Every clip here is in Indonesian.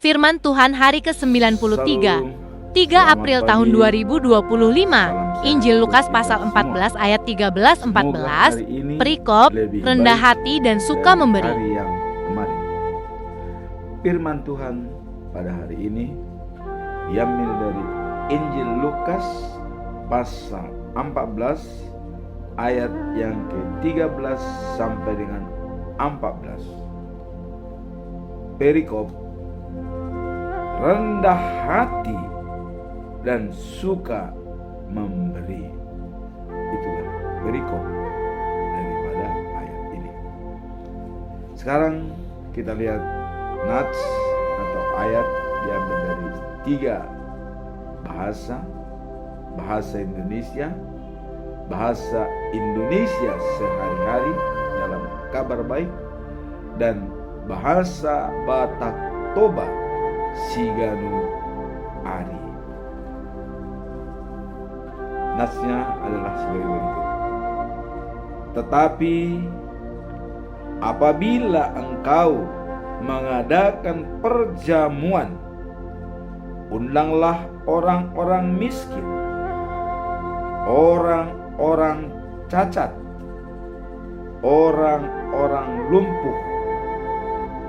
Firman Tuhan hari ke-93, 3 April tahun 2025, Injil Lukas pasal 14 ayat 13-14, perikop, rendah hati dan suka memberi. Firman Tuhan pada hari ini diambil dari Injil Lukas pasal 14 ayat yang ke-13 sampai dengan 14. Perikop, rendah hati dan suka memberi. Itulah perikop daripada ayat ini. Sekarang kita lihat nats atau ayat diambil dari 3 bahasa Indonesia, bahasa Indonesia sehari-hari dalam Kabar Baik, dan bahasa Batak Toba Siganu Ari. Natsnya adalah sebagai berikut. Tetapi apabila engkau mengadakan perjamuan, undanglah orang-orang miskin, orang-orang cacat, orang-orang lumpuh,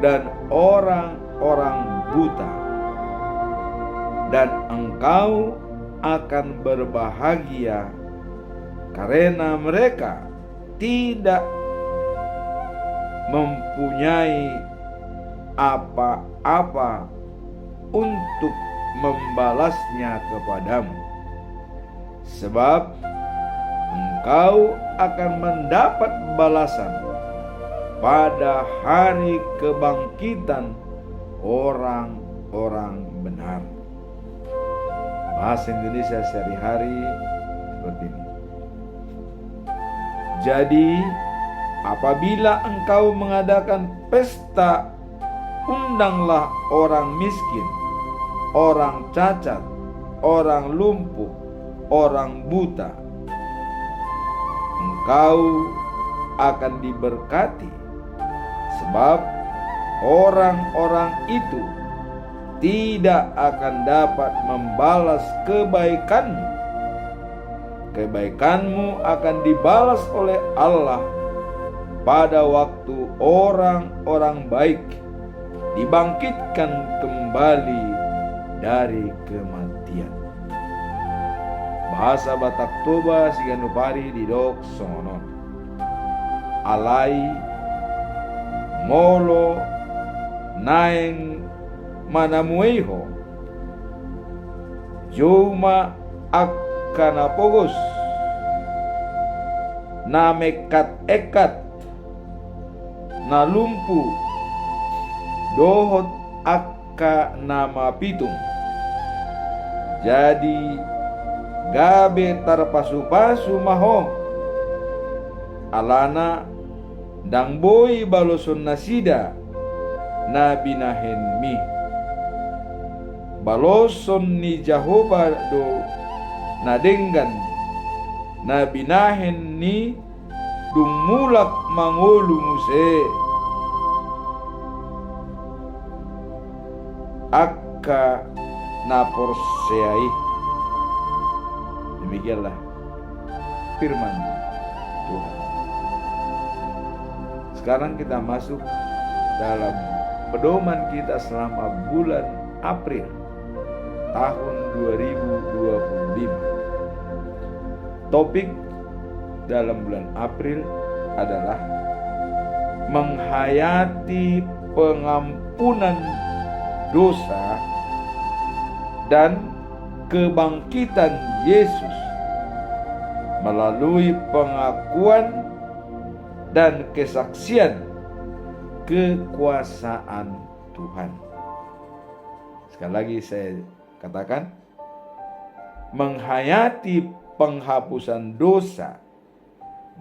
dan orang-orang buta, dan engkau akan berbahagia karena mereka tidak mempunyai apa-apa untuk membalasnya kepadamu, sebab engkau akan mendapat balasan pada hari kebangkitan orang-orang benar. Bahasa Indonesia sehari-hari seperti ini. Jadi, apabila engkau mengadakan pesta, undanglah orang miskin, orang cacat, orang lumpuh, orang buta. Engkau akan diberkati, sebab orang-orang itu tidak akan dapat membalas kebaikanmu. Kebaikanmu akan dibalas oleh Allah pada waktu orang-orang baik dibangkitkan kembali dari kematian. Bahasa Batak Toba Siganu Pari di Dok Songonon. Alai molo naeng manamueho juma akana pogos na mekat-ekat na lumpu dohot akka nama pitung. Jadi gabe tarpasu-pasu maho alana dang boy baloson nasida na binahen mi baloson ni Jehovah do nadenggan na binahen ni dumulak mangulu muse akka naporseai. Demikianlah firman Tuhan. Sekarang kita masuk dalam pedoman kita selama bulan April tahun 2025. Topik dalam bulan April adalah menghayati pengampunan dosa dan kebangkitan Yesus melalui pengakuan dan kesaksian kekuasaan Tuhan. Sekali lagi saya katakan, menghayati penghapusan dosa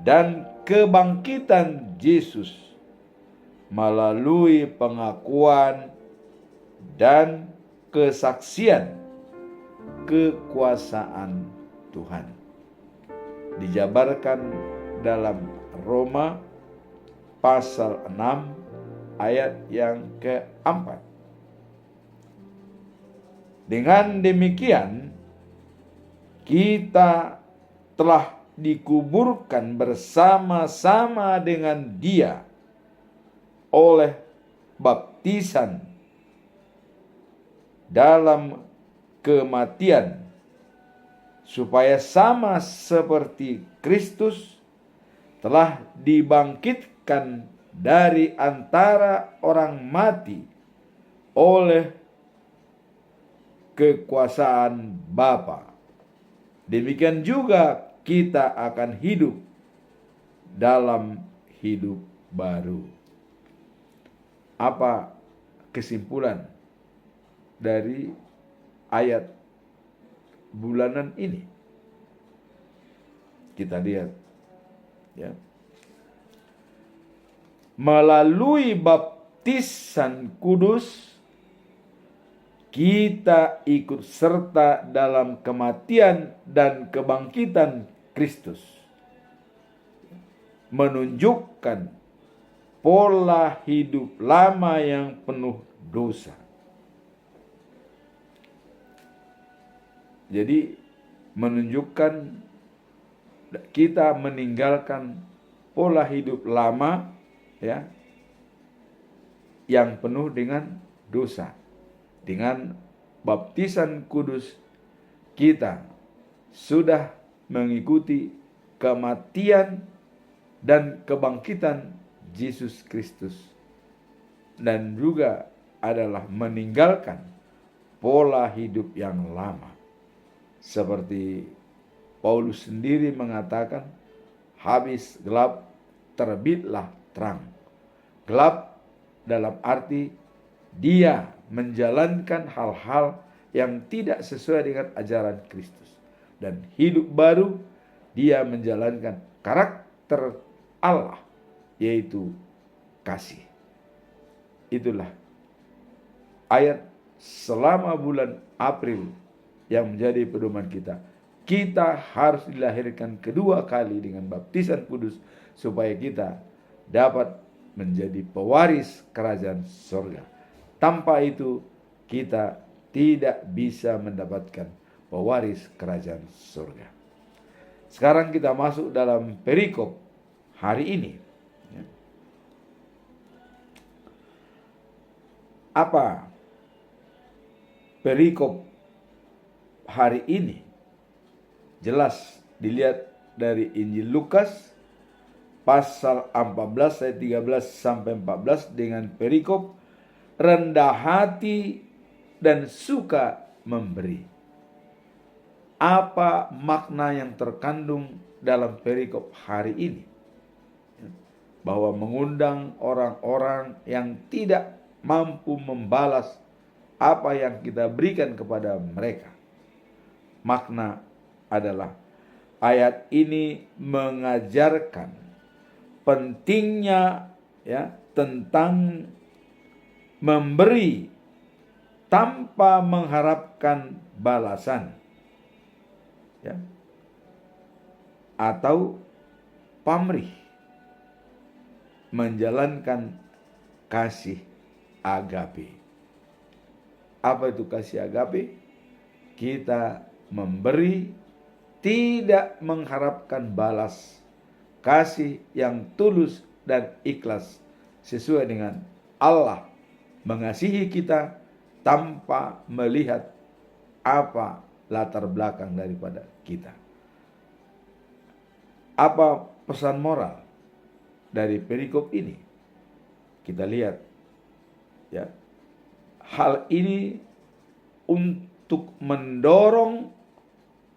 dan kebangkitan Yesus melalui pengakuan dan kesaksian kekuasaan Tuhan. Dijabarkan dalam Roma pasal 6 ayat yang keempat. Dengan demikian, kita telah dikuburkan bersama-sama dengan Dia oleh baptisan dalam kematian, supaya sama seperti Kristus telah dibangkitkan dari antara orang mati oleh kekuasaan Bapa. Demikian juga kita akan hidup dalam hidup baru. Apa kesimpulan dari ayat bulanan ini? Kita lihat, ya. Melalui baptisan kudus, kita ikut serta dalam kematian dan kebangkitan Kristus, menunjukkan pola hidup lama yang penuh dosa. Jadi menunjukkan kita meninggalkan pola hidup lama, ya, yang penuh dengan dosa. Dengan baptisan kudus, kita sudah mengikuti kematian dan kebangkitan Yesus Kristus, dan juga adalah meninggalkan pola hidup yang lama. Seperti Paulus sendiri mengatakan, habis gelap terbitlah terang. Gelap dalam arti dia menjalankan hal-hal yang tidak sesuai dengan ajaran Kristus. Dan hidup baru, dia menjalankan karakter Allah, yaitu kasih. Itulah ayat selama bulan April yang menjadi pedoman kita. Kita harus dilahirkan kedua kali dengan baptisan kudus, supaya kita dapat menjadi pewaris kerajaan surga. Tanpa itu kita tidak bisa mendapatkan pewaris kerajaan surga. Sekarang kita masuk dalam perikop hari ini. Apa perikop hari ini? Jelas dilihat dari Injil Lukas pasal 14 ayat 13 sampai 14 dengan perikop rendah hati dan suka memberi. Apa makna yang terkandung dalam perikop hari ini? Bahwa mengundang orang-orang yang tidak mampu membalas apa yang kita berikan kepada mereka. Makna adalah ayat ini mengajarkan pentingnya, ya, tentang memberi tanpa mengharapkan balasan, ya, atau pamrih, menjalankan kasih agape. Apa itu kasih agape? Kita memberi tidak mengharapkan balas, kasih yang tulus dan ikhlas sesuai dengan Allah mengasihi kita tanpa melihat apa latar belakang daripada kita. Apa pesan moral dari perikop ini? Kita lihat, ya, hal ini untuk mendorong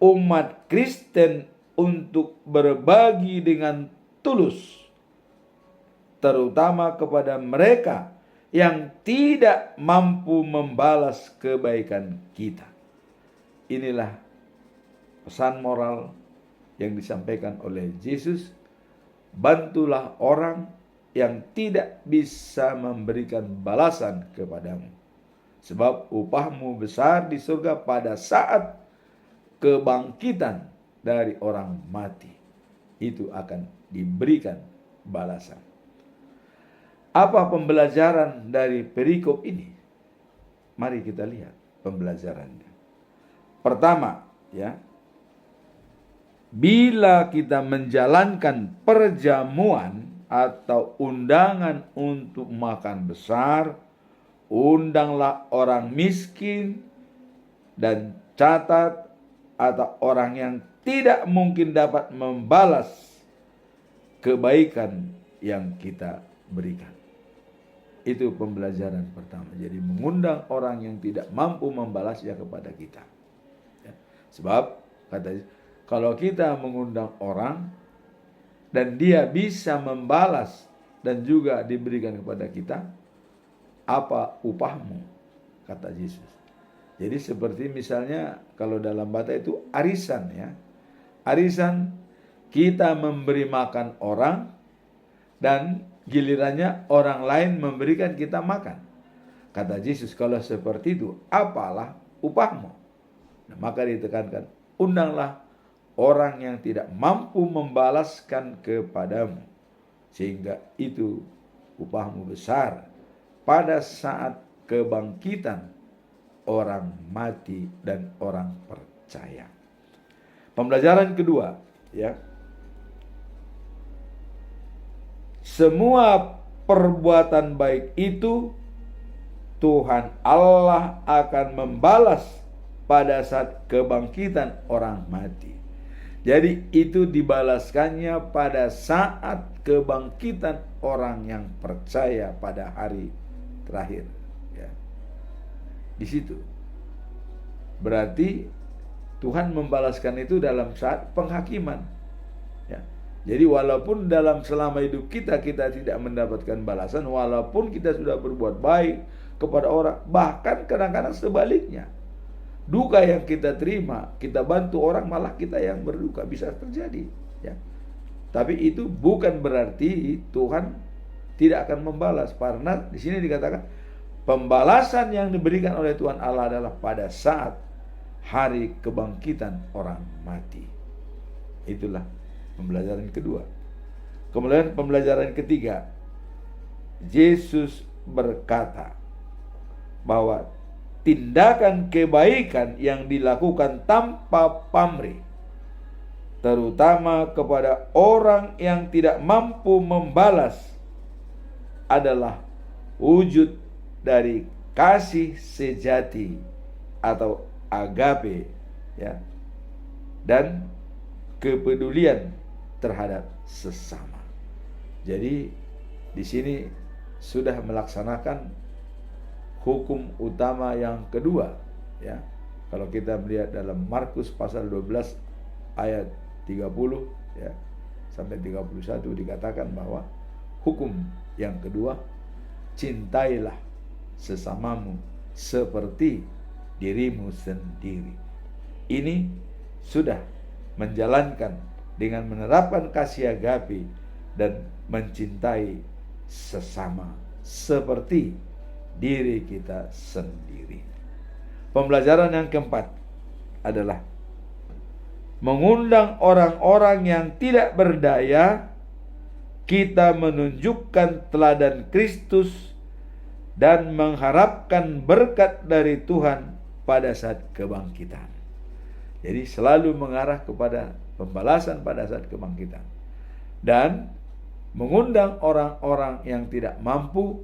umat Kristen untuk berbagi dengan tulus, terutama kepada mereka yang tidak mampu membalas kebaikan kita. Inilah pesan moral yang disampaikan oleh Yesus. Bantulah orang yang tidak bisa memberikan balasan kepadamu, sebab upahmu besar di surga pada saat kebangkitan dari orang mati. Itu akan diberikan balasan. Apa pembelajaran dari perikop ini? Mari kita lihat. pembelajarannya. Pertama, ya, bila kita menjalankan perjamuan atau undangan untuk makan besar, undanglah orang miskin dan catat atau orang yang tidak mungkin dapat membalas kebaikan yang kita berikan. Itu pembelajaran pertama. Jadi mengundang orang yang tidak mampu membalasnya kepada kita. Ya. Sebab kata kalau kita mengundang orang dan dia bisa membalas dan juga diberikan kepada kita, apa upahmu? Kata Yesus. Jadi seperti misalnya kalau dalam bahasa itu arisan, ya. Arisan, kita memberi makan orang dan gilirannya orang lain memberikan kita makan. Kata Yesus, kalau seperti itu, apalah upahmu? Nah, maka ditekankan, undanglah orang yang tidak mampu membalaskan kepadamu, sehingga itu upahmu besar pada saat kebangkitan orang mati dan orang percaya. Pembelajaran kedua, ya. Semua perbuatan baik itu Tuhan Allah akan membalas pada saat kebangkitan orang mati. Jadi itu dibalaskannya pada saat kebangkitan orang yang percaya pada hari terakhir, ya. Di situ berarti Tuhan membalaskan itu dalam saat penghakiman, ya. Jadi walaupun dalam selama hidup kita tidak mendapatkan balasan, walaupun kita sudah berbuat baik kepada orang, bahkan kadang-kadang sebaliknya, duka yang kita terima, kita bantu orang, malah kita yang berduka, bisa terjadi, ya. Tapi itu bukan berarti Tuhan tidak akan membalas, karena di sini dikatakan pembalasan yang diberikan oleh Tuhan Allah adalah pada saat hari kebangkitan orang mati. Itulah pembelajaran kedua. Kemudian pembelajaran ketiga, Yesus berkata bahwa tindakan kebaikan yang dilakukan tanpa pamrih, terutama kepada orang yang tidak mampu membalas, adalah wujud dari kasih sejati atau agape, ya, dan kepedulian terhadap sesama. Jadi di sini sudah melaksanakan hukum utama yang kedua, ya. Kalau kita melihat dalam Markus pasal 12 ayat 30, ya, sampai 31 dikatakan bahwa hukum yang kedua, cintailah sesamamu seperti dirimu sendiri. Ini sudah menjalankan dengan menerapkan kasih agape dan mencintai sesama seperti diri kita sendiri. Pembelajaran yang keempat adalah mengundang orang-orang yang tidak berdaya. Kita menunjukkan teladan Kristus dan mengharapkan berkat dari Tuhan pada saat kebangkitan. Jadi selalu mengarah kepada pembalasan pada saat kebangkitan. Dan mengundang orang-orang yang tidak mampu,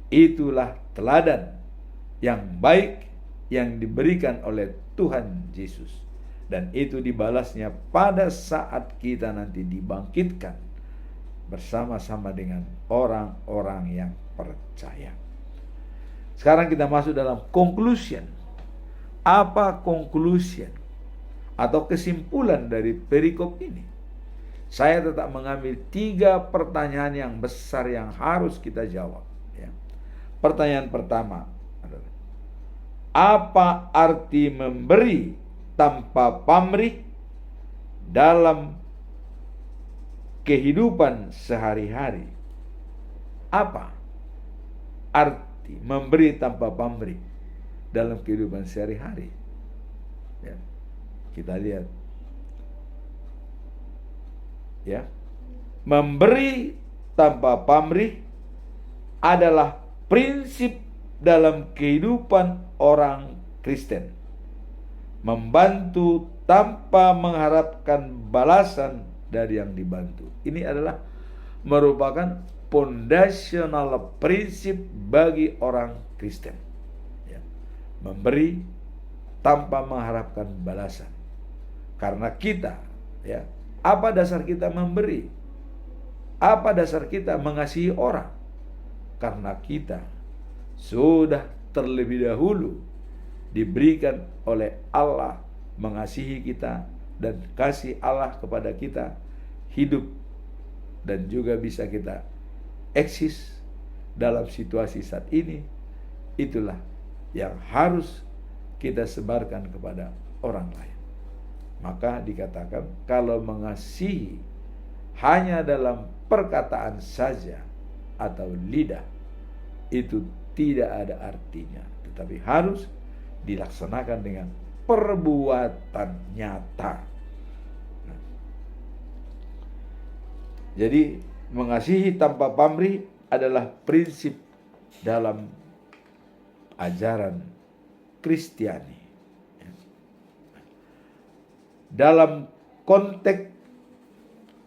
itulah teladan yang baik yang diberikan oleh Tuhan Yesus. Dan itu dibalasnya pada saat kita nanti dibangkitkan bersama-sama dengan orang-orang yang percaya. Sekarang kita masuk dalam conclusion. Apa conclusion atau kesimpulan dari perikop ini? Saya tetap mengambil 3 pertanyaan yang besar yang harus kita jawab, ya. Pertanyaan pertama adalah, apa arti memberi tanpa pamrih dalam kehidupan sehari-hari? Apa arti memberi tanpa pamrih dalam kehidupan sehari-hari? Ya, kita lihat, ya, memberi tanpa pamrih adalah prinsip dalam kehidupan orang Kristen. Membantu tanpa mengharapkan balasan dari yang dibantu. Ini adalah merupakan fondasional prinsip bagi orang Kristen. Ya. Memberi tanpa mengharapkan balasan. Karena kita, ya, apa dasar kita memberi? Apa dasar kita mengasihi orang? Karena kita sudah terlebih dahulu diberikan oleh Allah mengasihi kita, dan kasih Allah kepada kita hidup dan juga bisa kita eksis dalam situasi saat ini. Itulah yang harus kita sebarkan kepada orang lain. Maka dikatakan kalau mengasihi hanya dalam perkataan saja atau lidah, itu tidak ada artinya, tetapi harus dilaksanakan dengan perbuatan nyata. Nah, jadi mengasihi tanpa pamrih adalah prinsip dalam ajaran Kristiani. Dalam konteks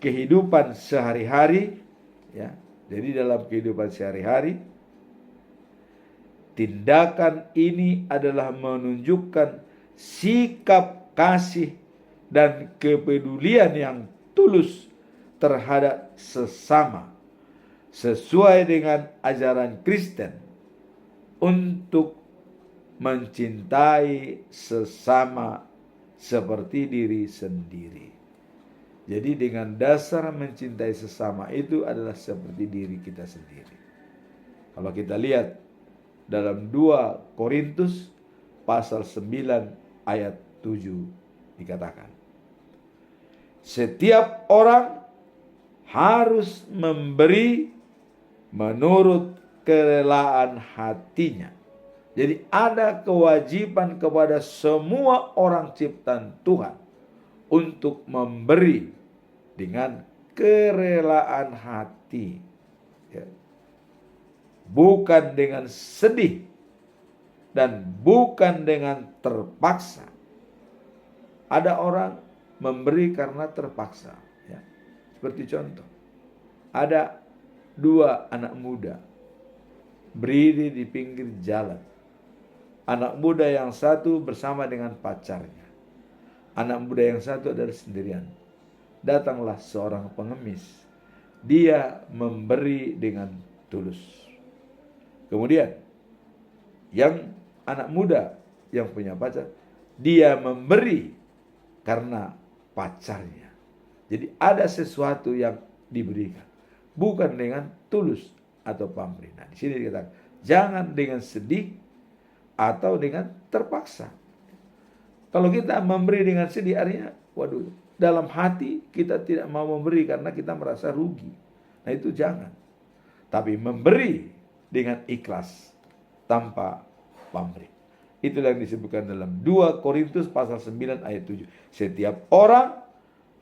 kehidupan sehari-hari, ya. Jadi dalam kehidupan sehari-hari, tindakan ini adalah menunjukkan sikap kasih dan kepedulian yang tulus terhadap sesama, sesuai dengan ajaran Kristen untuk mencintai sesama seperti diri sendiri. Jadi dengan dasar mencintai sesama itu adalah seperti diri kita sendiri. Kalau kita lihat dalam 2 Korintus pasal 9 ayat 7 dikatakan, setiap orang harus memberi menurut kerelaan hatinya. Jadi ada kewajiban kepada semua orang ciptaan Tuhan untuk memberi dengan kerelaan hati, ya. Bukan dengan sedih dan bukan dengan terpaksa. Ada orang memberi karena terpaksa, ya. Seperti contoh, ada 2 anak muda berdiri di pinggir jalan. Anak muda yang satu bersama dengan pacarnya. Anak muda yang satu adalah sendirian. Datanglah seorang pengemis. Dia memberi dengan tulus. Kemudian yang anak muda yang punya pacar, dia memberi karena pacarnya. Jadi ada sesuatu yang diberikan, bukan dengan tulus atau pamrih. Nah, di sini dikatakan jangan dengan sedih atau dengan terpaksa. Kalau kita memberi dengan sedih, artinya waduh, dalam hati kita tidak mau memberi karena kita merasa rugi. Nah, itu jangan. Tapi memberi dengan ikhlas tanpa pamrih. Itulah yang disebutkan dalam 2 Korintus pasal 9 ayat 7. Setiap orang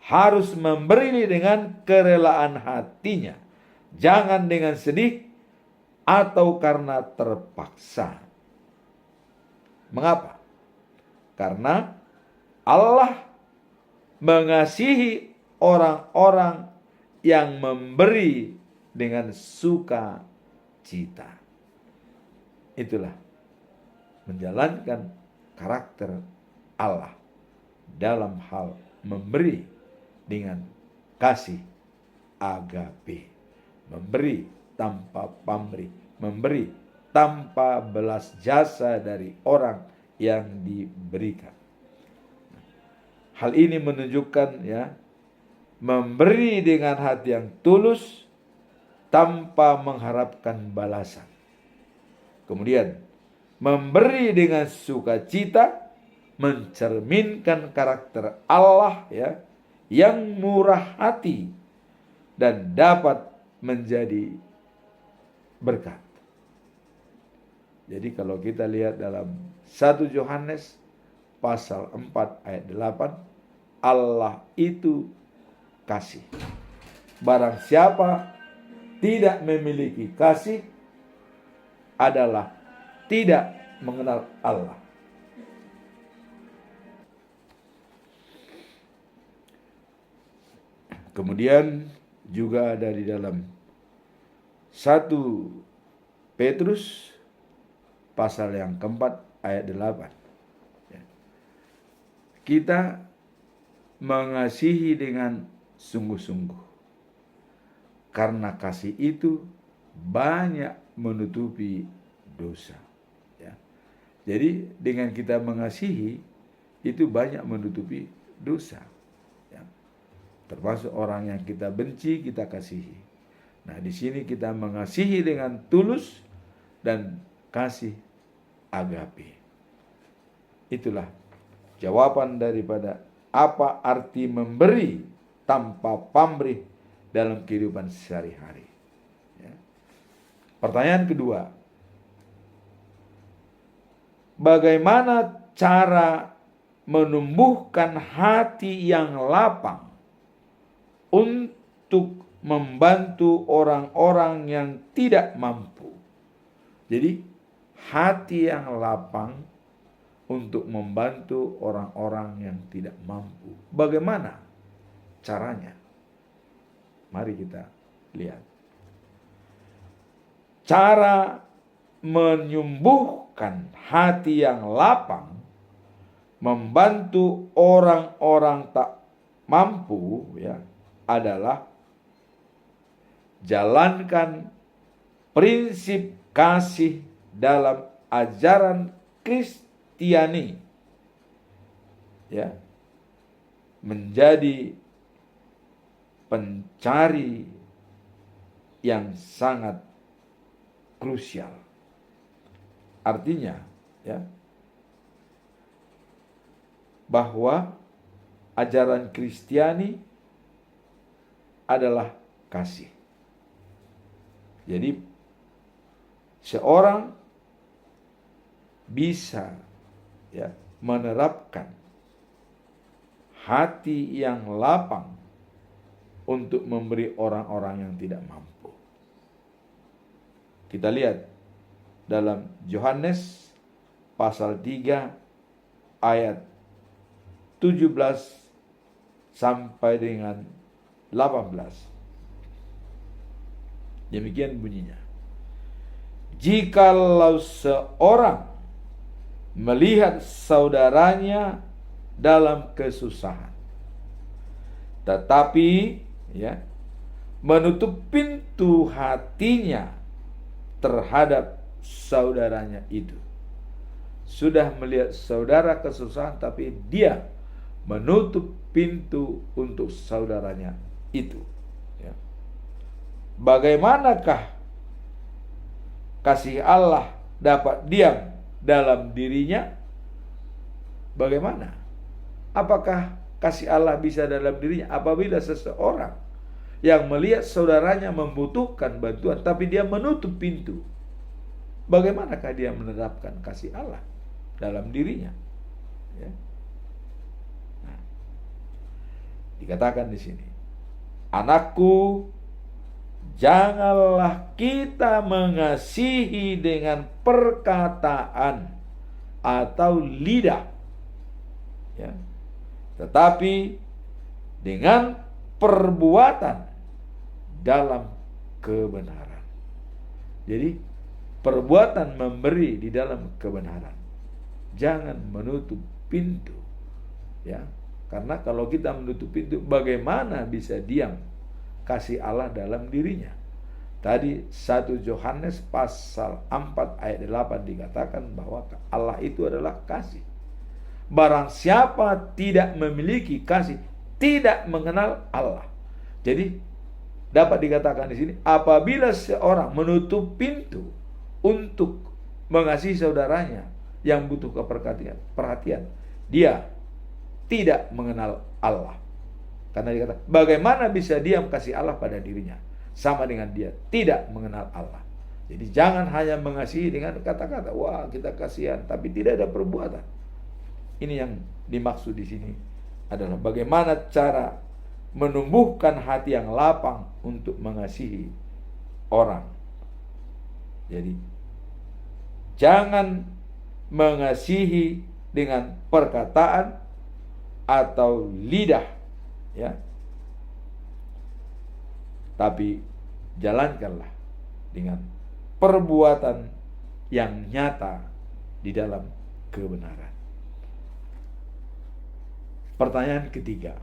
harus memberi dengan kerelaan hatinya, jangan dengan sedih atau karena terpaksa. Mengapa? Karena Allah mengasihi orang-orang yang memberi dengan sukacita. Itulah menjalankan karakter Allah dalam hal memberi dengan kasih agape. Memberi tanpa pamrih, memberi tanpa belas jasa dari orang yang diberikan. Hal ini menunjukkan, ya, memberi dengan hati yang tulus tanpa mengharapkan balasan. Kemudian memberi dengan sukacita mencerminkan karakter Allah, ya, yang murah hati dan dapat menjadi berkat. Jadi kalau kita lihat dalam 1 Yohanes pasal 4 ayat 8, Allah itu kasih. Barang siapa tidak memiliki kasih adalah tidak mengenal Allah. Kemudian juga ada di dalam 1 Petrus pasal yang keempat ayat 8. Ya. Kita mengasihi dengan sungguh-sungguh, karena kasih itu banyak menutupi dosa. Ya. Jadi dengan kita mengasihi itu banyak menutupi dosa. Ya. Termasuk orang yang kita benci kita kasihi. Nah, di sini kita mengasihi dengan tulus dan kasih agape. Itulah jawaban daripada apa arti memberi tanpa pamrih dalam kehidupan sehari-hari. Ya. Pertanyaan kedua, bagaimana cara menumbuhkan hati yang lapang untuk membantu orang-orang yang tidak mampu? Jadi hati yang lapang untuk membantu orang-orang yang tidak mampu. Bagaimana caranya? Mari kita lihat. Cara menyembuhkan hati yang lapang, membantu orang-orang tak mampu, ya, adalah jalankan prinsip kasih dalam ajaran Kristiani, ya, menjadi pencari yang sangat krusial. Artinya, ya, bahwa ajaran Kristiani adalah kasih. Jadi seorang bisa, ya, menerapkan hati yang lapang untuk memberi orang-orang yang tidak mampu. Kita lihat dalam Yohanes pasal 3 ayat 17 sampai dengan 18. Demikian bunyinya. Jikalau seorang melihat saudaranya dalam kesusahan, tetapi, ya, menutup pintu hatinya terhadap saudaranya itu. Sudah melihat saudara kesusahan, tapi dia menutup pintu untuk saudaranya itu. Ya. Bagaimanakah kasih Allah dapat diam dalam dirinya? Bagaimana? Apakah kasih Allah bisa dalam dirinya apabila seseorang yang melihat saudaranya membutuhkan bantuan, tapi dia menutup pintu? Bagaimanakah dia menerapkan kasih Allah dalam dirinya? Ya. Nah, dikatakan di sini, anakku, janganlah kita mengasihi dengan perkataan atau lidah, ya, tetapi dengan perbuatan dalam kebenaran. Jadi perbuatan memberi di dalam kebenaran. Jangan menutup pintu, ya, karena kalau kita menutup pintu, bagaimana bisa diam kasih Allah dalam dirinya? Tadi 1 Yohanes pasal 4 ayat 8 dikatakan bahwa Allah itu adalah kasih. Barang siapa tidak memiliki kasih, tidak mengenal Allah. Jadi dapat dikatakan di sini, apabila seorang menutup pintu untuk mengasihi saudaranya yang butuh perhatian, dia tidak mengenal Allah. Karena dikatakan, bagaimana bisa diam kasih Allah pada dirinya? Sama dengan dia tidak mengenal Allah. Jadi jangan hanya mengasihi dengan kata-kata, wah kita kasihan, tapi tidak ada perbuatan. Ini yang dimaksud di sini adalah bagaimana cara menumbuhkan hati yang lapang untuk mengasihi orang. Jadi jangan mengasihi dengan perkataan atau lidah, ya, tapi jalankanlah dengan perbuatan yang nyata di dalam kebenaran. Pertanyaan ketiga,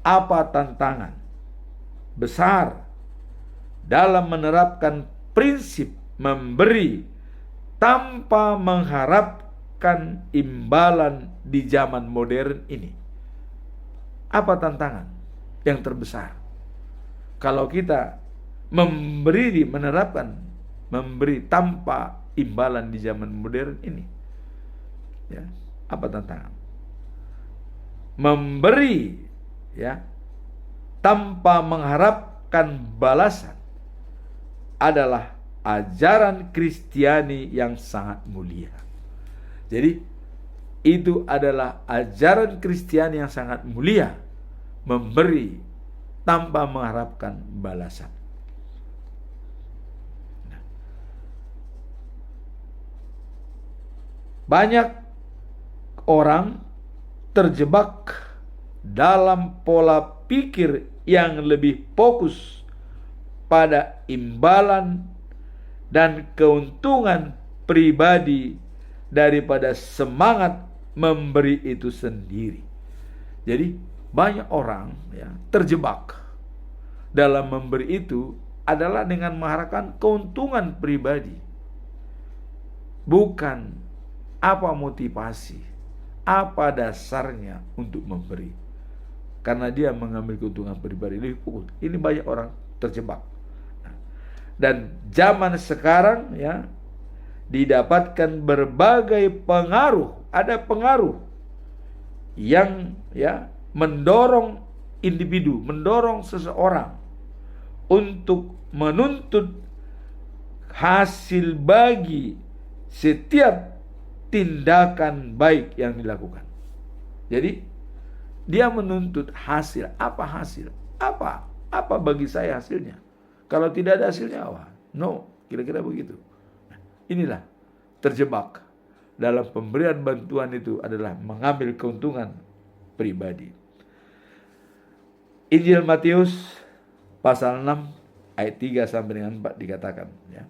apa tantangan besar dalam menerapkan prinsip memberi tanpa mengharapkan imbalan di zaman modern ini? Apa tantangan yang terbesar kalau kita menerapkan memberi tanpa imbalan di zaman modern ini? Ya, apa tantangan? Memberi, ya, tanpa mengharapkan balasan adalah ajaran Kristiani yang sangat mulia. Jadi itu adalah ajaran Kristiani yang sangat mulia, memberi tanpa mengharapkan balasan. Banyak orang terjebak dalam pola pikir yang lebih fokus pada imbalan dan keuntungan pribadi daripada semangat memberi itu sendiri. Jadi banyak orang, ya, terjebak dalam memberi itu adalah dengan mengharapkan keuntungan pribadi, bukan apa motivasi, apa dasarnya untuk memberi. Karena dia mengambil keuntungan pribadi lebih fokus. Ini banyak orang terjebak. Dan zaman sekarang, ya, didapatkan berbagai pengaruh. Ada pengaruh yang, ya, mendorong individu, mendorong seseorang untuk menuntut hasil bagi setiap tindakan baik yang dilakukan. Jadi dia menuntut hasil. Apa hasil? Apa bagi saya hasilnya? Kalau tidak ada hasilnya, wah, no, kira-kira begitu. Inilah terjebak dalam pemberian bantuan itu adalah mengambil keuntungan pribadi. Injil Matius pasal 6 ayat 3 sampai dengan 4 dikatakan, ya.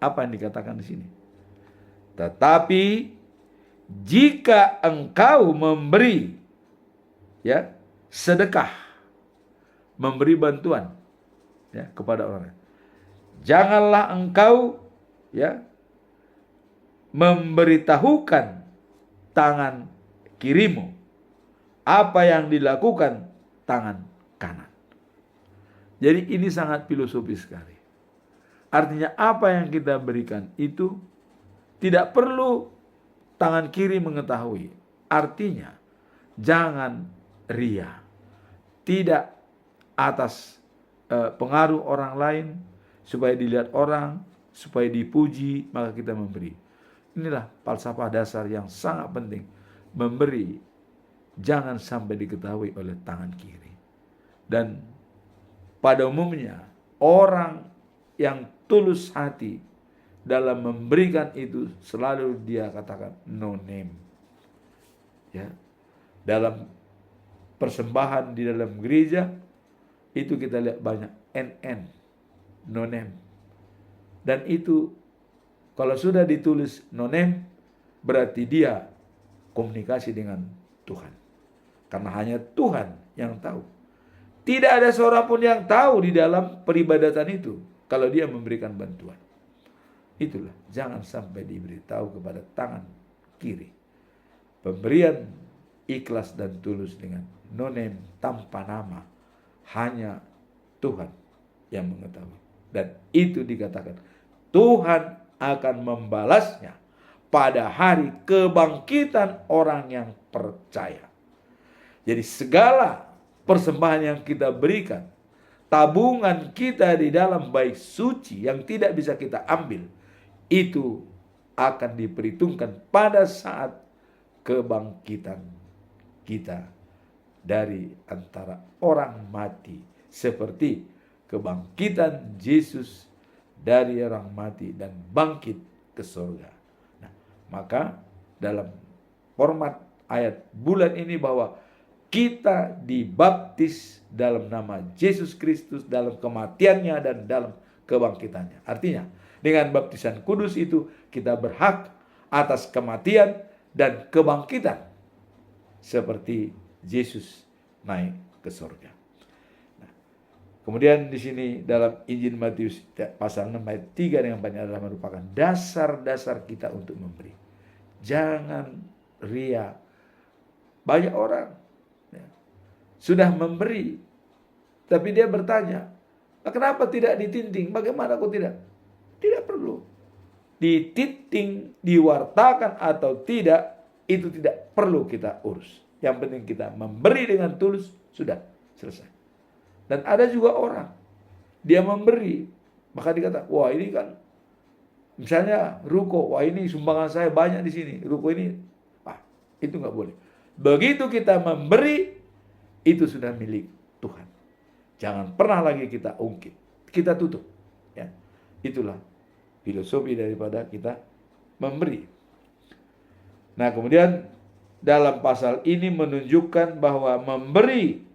Apa yang dikatakan di sini? Tetapi jika engkau memberi, ya, sedekah, memberi bantuan, ya, kepada orang, janganlah engkau, ya, memberitahukan tangan kirimu apa yang dilakukan tangan kanan. Jadi ini sangat filosofis sekali. Artinya apa yang kita berikan itu tidak perlu tangan kiri mengetahui. Artinya jangan ria, tidak atas pengaruh orang lain, supaya dilihat orang, supaya dipuji, maka kita memberi. Inilah falsafah dasar yang sangat penting. Memberi jangan sampai diketahui oleh tangan kiri. Dan pada umumnya orang yang tulus hati dalam memberikan itu selalu dia katakan no name. Ya. Dalam persembahan di dalam gereja itu kita lihat banyak NN, no name. Dan itu kalau sudah ditulis no name, berarti dia komunikasi dengan Tuhan. Karena hanya Tuhan yang tahu. Tidak ada seorang pun yang tahu di dalam peribadatan itu kalau dia memberikan bantuan. Itulah, jangan sampai diberitahu kepada tangan kiri. Pemberian ikhlas dan tulus dengan no name, tanpa nama, hanya Tuhan yang mengetahui. Dan itu dikatakan Tuhan akan membalasnya pada hari kebangkitan orang yang percaya. Jadi segala persembahan yang kita berikan, tabungan kita di dalam bait suci yang tidak bisa kita ambil, itu akan diperhitungkan pada saat kebangkitan kita dari antara orang mati, seperti kebangkitan Yesus dari orang mati dan bangkit ke surga. Nah, maka dalam format ayat bulan ini bahwa kita dibaptis dalam nama Yesus Kristus, dalam kematiannya dan dalam kebangkitannya. Artinya, dengan baptisan kudus itu kita berhak atas kematian dan kebangkitan seperti Yesus naik ke surga. Nah, kemudian di sini dalam Injil Matius pasal 6 ayat 3 dengan banyak adalah merupakan dasar-dasar kita untuk memberi. Jangan ria. Banyak orang sudah memberi, tapi dia bertanya, kenapa tidak ditinting? Bagaimana kok tidak? Tidak perlu. Ditinting, diwartakan atau tidak, itu tidak perlu kita urus. Yang penting kita memberi dengan tulus, sudah selesai. Dan ada juga orang, dia memberi, maka dikata, wah ini kan, misalnya ruko, wah ini sumbangan saya banyak di sini, ruko ini, itu nggak boleh. Begitu kita memberi, itu sudah milik Tuhan. Jangan pernah lagi kita ungkit, kita tutup. Ya, itulah filosofi daripada kita memberi. Nah, kemudian dalam pasal ini menunjukkan bahwa memberi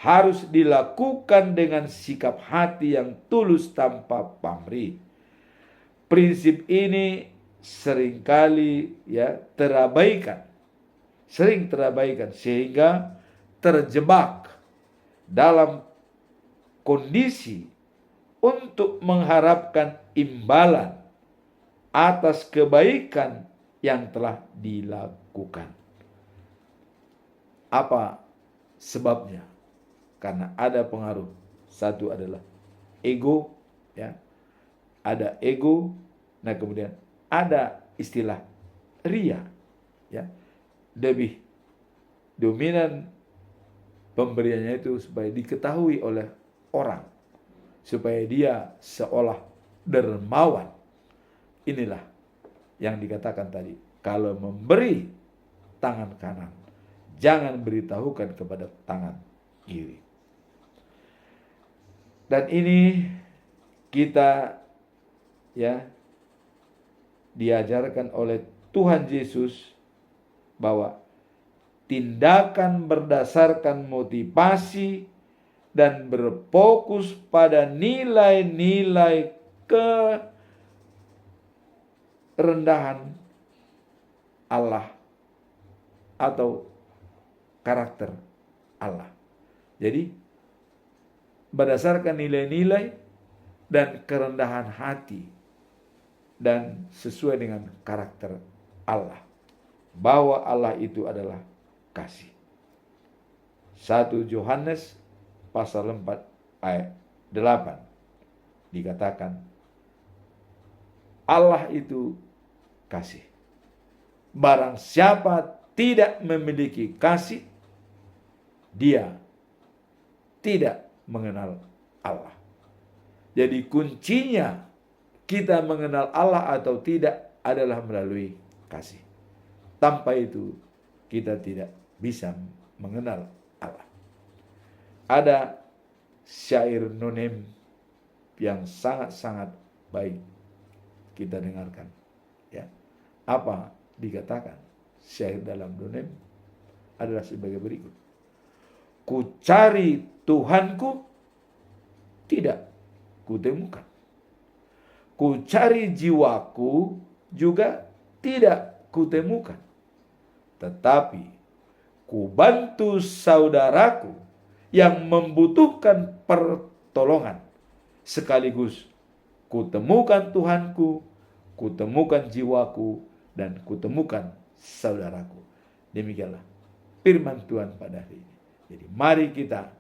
harus dilakukan dengan sikap hati yang tulus tanpa pamrih. Prinsip ini seringkali sering terabaikan sehingga terjebak dalam kondisi untuk mengharapkan imbalan atas kebaikan yang telah dilakukan. Apa sebabnya? Karena ada pengaruh. Satu adalah ego, ya. Ada ego, nah kemudian ada istilah ria, ya. Lebih dominan pemberiannya itu supaya diketahui oleh orang, supaya dia seolah dermawan. Inilah yang dikatakan tadi, kalau memberi tangan kanan, jangan beritahukan kepada tangan kiri. Dan ini kita diajarkan oleh Tuhan Yesus bahwa tindakan berdasarkan motivasi dan berfokus pada nilai-nilai kerendahan Allah atau karakter Allah. Jadi berdasarkan nilai-nilai dan kerendahan hati dan sesuai dengan karakter Allah, bahwa Allah itu adalah kasih. 1 Yohanes pasal 4 ayat 8 dikatakan Allah itu kasih. Barang siapa tidak memiliki kasih, dia tidak mengenal Allah. Jadi kuncinya kita mengenal Allah atau tidak adalah melalui kasih. Tanpa itu kita tidak bisa mengenal Allah. Ada syair nonem yang sangat-sangat baik kita dengarkan. Ya, apa dikatakan? Syair dalam nonem adalah sebagai berikut. Ku cari Tuhanku, tidak kutemukan. Ku cari jiwaku, juga tidak kutemukan. Tetapi ku bantu saudaraku yang membutuhkan pertolongan. Sekaligus kutemukan Tuhanku, kutemukan jiwaku, dan kutemukan saudaraku. Demikianlah firman Tuhan pada hari ini. Jadi mari kita,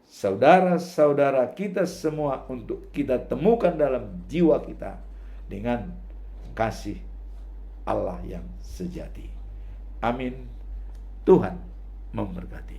saudara-saudara kita semua, untuk kita temukan dalam jiwa kita dengan kasih Allah yang sejati. Amin. Tuhan memberkati.